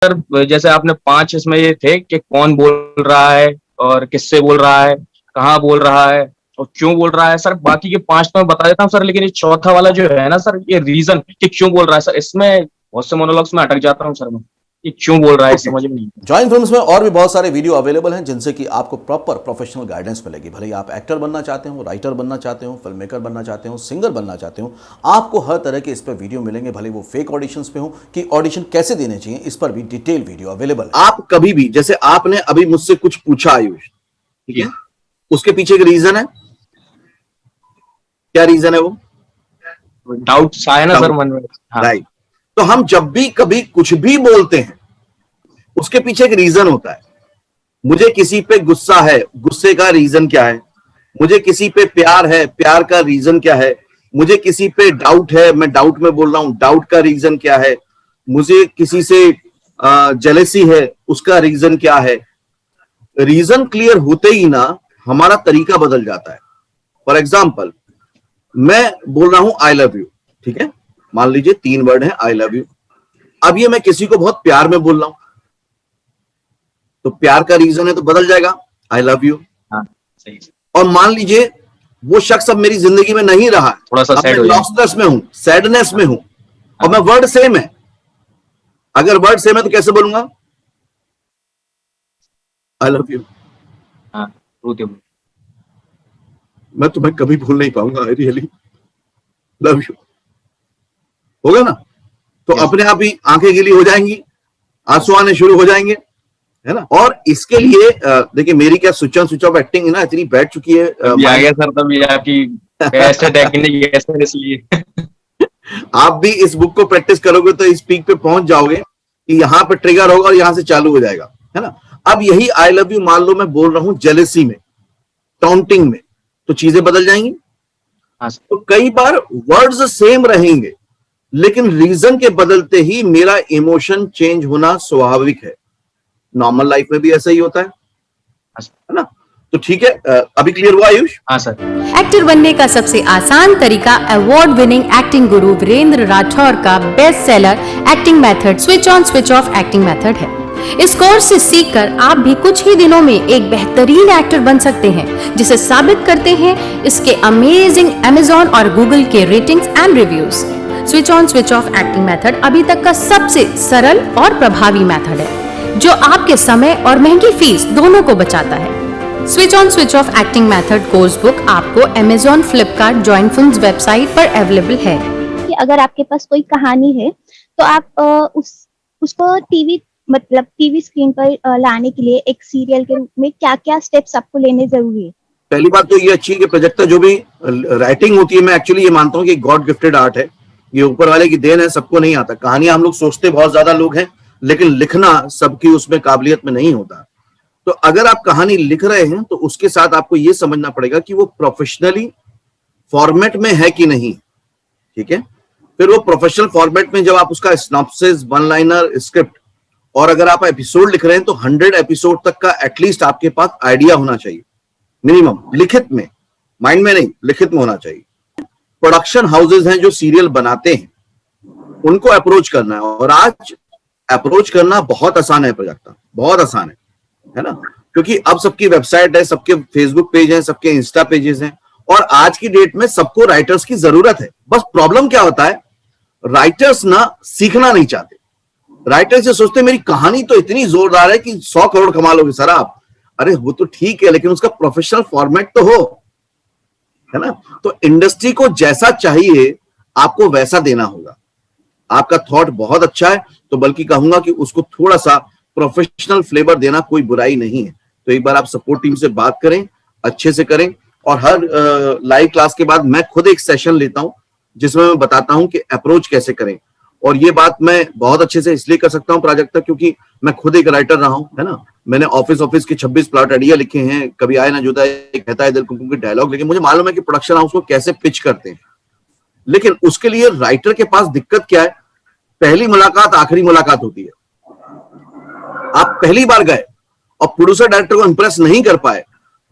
Sir जैसे आपने 5 इसमें ये थे कि कौन बोल रहा है और किससे बोल रहा है, कहाँ बोल रहा है और क्यों बोल रहा है। सर बाकी के 5 तो मैं बता देता हूँ सर, लेकिन ये चौथा वाला जो है ना सर, ये रीज़न कि क्यों बोल रहा है सर, इसमें बहुत से मोनोलॉग्स में अटक जाता हूँ सर मैं। ये क्यों बोल रहा है समझ में नहीं आता। जॉइन फिल्म्स में और भी बहुत सारे वीडियो अवेलेबल हैं जिनसे कि आपको प्रॉपर प्रोफेशनल गाइडेंस मिलेगी। भले ही आप एक्टर बनना चाहते हो, राइटर बनना चाहते हो, फिल्म मेकर बनना चाहते हो, सिंगर बनना चाहते हो, आपको हर तरह के इस पर वीडियो मिलेंगे। भले वो फेक ऑडिशंस पे हो कि ऑडिशन कैसे देने चाहिए, इस पर भी डिटेल वीडियो अवेलेबल है। आप कभी भी, जैसे आपने अभी मुझसे कुछ पूछा आयुष, ठीक है, उसके पीछे एक रीजन है। क्या रीजन है वो? डाउट आया ना सर मन में। हाँ। राइट। तो हम जब भी कभी कुछ भी बोलते हैं उसके पीछे एक रीजन होता है। मुझे किसी पे गुस्सा है, गुस्से का रीजन क्या है? मुझे किसी पे प्यार है, प्यार का रीजन क्या है? मुझे किसी पे डाउट है, मैं डाउट में बोल रहा हूं, डाउट का रीजन क्या है? मुझे किसी से जेलेसी है, उसका रीजन क्या है? रीजन क्लियर होते ही ना हमारा तरीका बदल जाता है। फॉर एग्जाम्पल, मैं बोल रहा हूं आई लव यू, ठीक है, मान लीजिए 3 वर्ड है आई लव यू। अब ये मैं किसी को बहुत प्यार में बोल रहा हूं, तो प्यार का रीजन है तो बदल जाएगा आई लव यू। हाँ, सही। और मान लीजिए वो शख्स अब मेरी जिंदगी में नहीं रहा, थोड़ा सा सैड हो जाएगा, लॉसनेस में हूं, सैडनेस में हूं, और मैं वर्ड सेम है। अगर वर्ड सेम है तो कैसे बोलूंगा? I love you. हाँ, मैं तुम्हें कभी भूल नहीं पाऊंगा, आई रियली लव यू। होगा ना? तो अपने आप ही आंखें गीली हो जाएंगी, आंसू आने शुरू हो जाएंगे, है ना? और इसके लिए देखिए मेरी क्या switch on switch off acting है ना, इतनी बैठ चुकी है। आ गया सर तब ये आपकी ऐसे टेक्निक ऐसे इसलिए। आप भी इस बुक को प्रैक्टिस करोगे तो इस पीक पे पहुंच जाओगे कि यहाँ पे ट्रिगर होगा और यहां से चालू हो जाएगा, है ना? अब यही आई लव यू मान लो मैं बोल रहा हूं जेलेसी में, टॉन्टिंग में, तो चीजें बदल जाएंगी। तो कई बार वर्ड्स सेम रहेंगे लेकिन रीजन के बदलते ही मेरा इमोशन चेंज होना स्वाभाविक है। नॉर्मल लाइफ में भी ऐसा ही होता है ना? तो ठीक है, अभी क्लियर हुआ आयुष? हाँ सर। एक्टर बनने का सबसे आसान तरीका अवार्ड विनिंग एक्टिंग गुरु वीरेंद्र राठौर का best seller acting method switch on switch off acting method है। इस कोर्स से सीखकर आप भी कुछ ही दिनों में एक बेहतरीन एक्टर बन सकते हैं, जिसे साबित करते हैं इसके अमेजिंग Amazon और Google के ratings and reviews. Switch on switch off acting method अभी तक का सबसे सरल और प्रभावी मेथड है, जो आपके समय और महंगी फीस दोनों को बचाता है। Switch on switch off acting method course book आपको Amazon, Flipkart, join films website पर अवेलेबल है। कि अगर आपके पास कोई कहानी है तो आप उसको टीवी स्क्रीन पर लाने के लिए एक सीरियल के रूप में क्या क्या स्टेप्स आपको लेने जरूरी है? पहली बात तो ये अच्छी है कि प्रोजेक्टर जो भी राइटिंग होती है, मैं एक्चुअली ये मानता हूँ कि गॉड गिफ्टेड आर्ट है, ये ऊपर वाले की देन है, सबको नहीं आता। कहानियां हम लोग सोचते बहुत ज्यादा लोग हैं, लेकिन लिखना सबकी उसमें काबिलियत में नहीं होता। तो अगर आप कहानी लिख रहे हैं तो उसके साथ आपको ये समझना पड़ेगा कि वो प्रोफेशनली फॉर्मेट में है कि नहीं, ठीक है? फिर वो प्रोफेशनल फॉर्मेट में जब आप उसका सिनॉप्सिस, वन लाइनर, स्क्रिप्ट, और अगर आप एपिसोड लिख रहे हैं तो 100 एपिसोड तक का एटलीस्ट आपके पास आइडिया होना चाहिए, मिनिमम, लिखित में, माइंड में नहीं, लिखित में होना चाहिए। प्रोडक्शन हाउसेज हैं जो सीरियल बनाते हैं, उनको अप्रोच करना है, और आज अप्रोच करना बहुत आसान है, प्रोजेक्टर बहुत आसान है ना? क्योंकि अब सबकी वेबसाइट है, सबके फेसबुक पेज है, सबके इंस्टा पेजेस हैं, और आज की डेट में सबको राइटर्स की जरूरत है। बस प्रॉब्लम क्या होता है, राइटर्स ना सीखना नहीं चाहते। राइटर से सोचते मेरी कहानी तो इतनी जोरदार है कि 100 करोड़ कमा लोगे सर आप। अरे वो तो ठीक है, लेकिन उसका प्रोफेशनल फॉर्मेट तो हो, है ना? तो इंडस्ट्री को जैसा चाहिए आपको वैसा देना होगा। आपका थॉट बहुत अच्छा है तो बल्कि कहूंगा कि उसको थोड़ा सा प्रोफेशनल फ्लेवर देना कोई बुराई नहीं है। तो एक बार आप सपोर्ट टीम से बात करें, अच्छे से करें, और हर लाइव क्लास के बाद मैं खुद एक सेशन लेता हूं जिसमें मैं बताता हूं कि अप्रोच कैसे करें। और ये बात मैं बहुत अच्छे से इसलिए कर सकता हूं प्राजक्ता, क्योंकि मैं खुद एक राइटर रहा हूं, है ना? मैंने ऑफिस के 26 प्लॉट आइडिया लिखे हैं, कभी आए ना जुदा कहता है दिल कुमकुम के डायलॉग, लेकिन मुझे मालूम है कि प्रोडक्शन हाउस को कैसे पिच करते हैं। लेकिन उसके लिए राइटर के पास दिक्कत क्या है, पहली मुलाकात आखिरी मुलाकात होती है। आप पहली बार गए और प्रोड्यूसर डायरेक्टर को इंप्रेस नहीं कर पाए,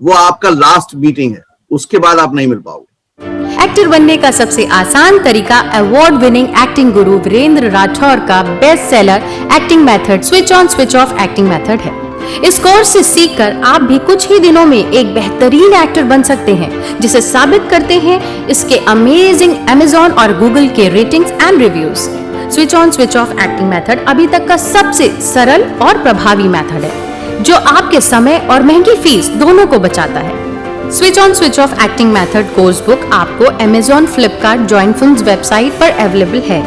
वो आपका लास्ट मीटिंग है, उसके बाद आप नहीं मिल पाओगे। एक्टर बनने का सबसे आसान तरीका अवार्ड विनिंग एक्टिंग गुरु वीरेंद्र राठौर का best seller acting method switch on switch off acting method है। इस कोर्स से सीखकर आप भी कुछ ही दिनों में एक बेहतरीन एक्टर बन सकते हैं, जिसे साबित करते हैं इसके अमेजिंग Amazon और Google के ratings and reviews. Switch on switch off acting method अभी तक का सबसे सरल और प्रभावी मेथड है, जो आपके समय और महंगी फीस दोनों को बचाता है। Switch on switch off acting method course book आपको Amazon, Flipkart, join films website पर अवेलेबल है।